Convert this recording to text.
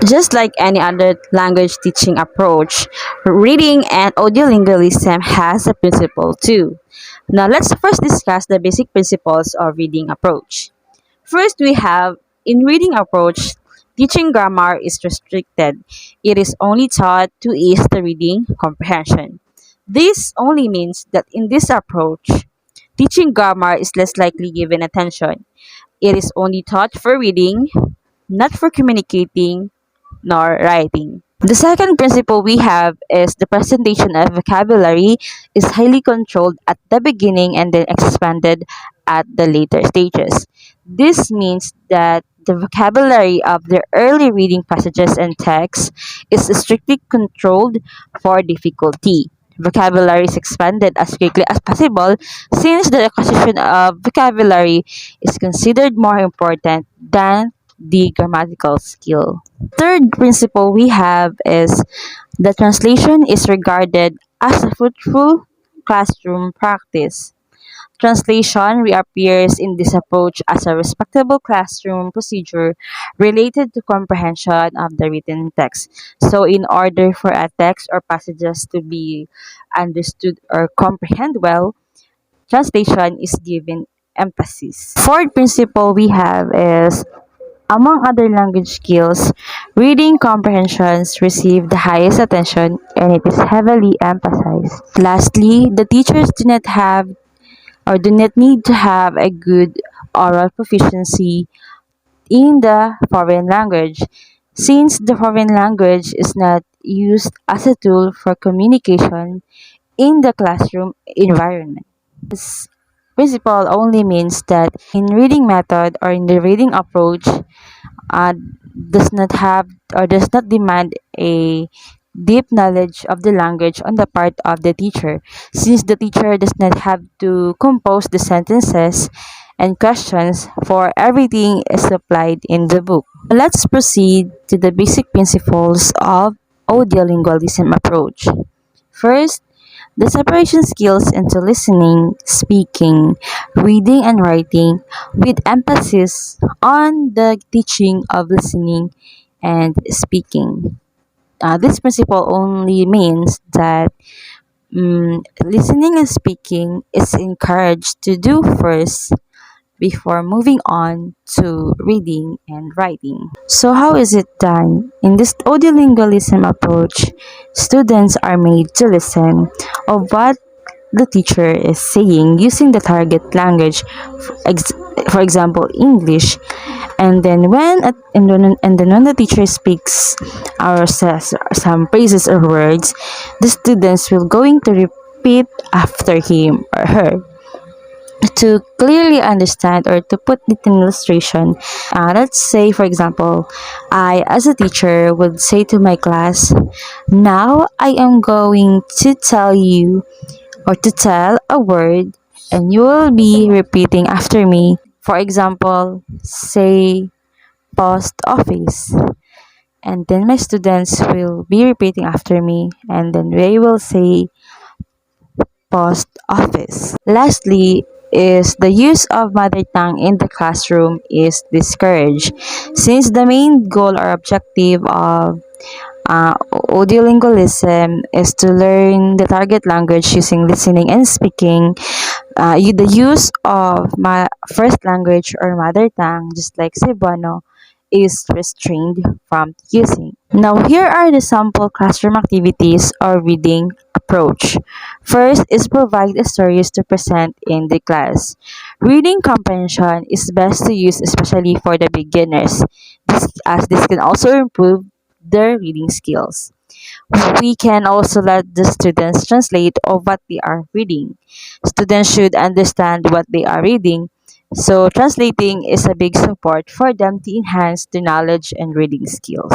Just like any other language teaching approach, reading and audiolingualism has a principle too. Now let's first discuss the basic principles of reading approach. First, we have in reading approach, teaching grammar is restricted. It is only taught to ease the reading comprehension. This only means that in this approach, teaching grammar is less likely given attention. It is only taught for reading, not for communicating nor writing. The second principle we have is the presentation of vocabulary is highly controlled at the beginning and then expanded at the later stages. This means that the vocabulary of the early reading passages and texts is strictly controlled for difficulty. Vocabulary is expanded as quickly as possible since the acquisition of vocabulary is considered more important than the grammatical skill. Third principle we have is the translation is regarded as a fruitful classroom practice. Translation reappears in this approach as a respectable classroom procedure related to comprehension of the written text. So, in order for a text or passages to be understood or comprehend well, translation is given emphasis. Fourth principle we have is among other language skills, reading comprehensions receive the highest attention and it is heavily emphasized. Lastly, the teachers do not have or do not need to have a good oral proficiency in the foreign language since the foreign language is not used as a tool for communication in the classroom environment. This principle only means that in reading method or in the reading approach, uh, does not have or does not demand a deep knowledge of the language on the part of the teacher, since the teacher does not have to compose the sentences and questions for everything is supplied in the book. Let's proceed to the basic principles of audiolingualism approach. First, the separation skills into listening, speaking, reading, and writing with emphasis on the teaching of listening and speaking. This principle only means that listening and speaking is encouraged to do first before moving on to reading and writing. So, how is it done? In this audiolingualism approach, students are made to listen of what the teacher is saying using the target language, for example, English. And then when the teacher speaks or says some phrases or words, the students will going to repeat after him or her to clearly understand or to put it in illustration. Let's say, for example, I, as a teacher, would say to my class, now I am going to tell you or to tell a word, and you will be repeating after me. For example, say post office. And then my students will be repeating after me, and then they will say post office. Lastly, is the use of mother tongue in the classroom is discouraged since the main goal or objective of audiolingualism is to learn the target language using listening and speaking. The use of my first language or mother tongue, just like Cebuano, is restrained from using. Now, here are the sample classroom activities or reading approach. First is provide stories to present in the class. Reading comprehension is best to use especially for the beginners, as this can also improve their reading skills. We can also let the students translate of what they are reading. Students should understand what they are reading, so translating is a big support for them to enhance their knowledge and reading skills.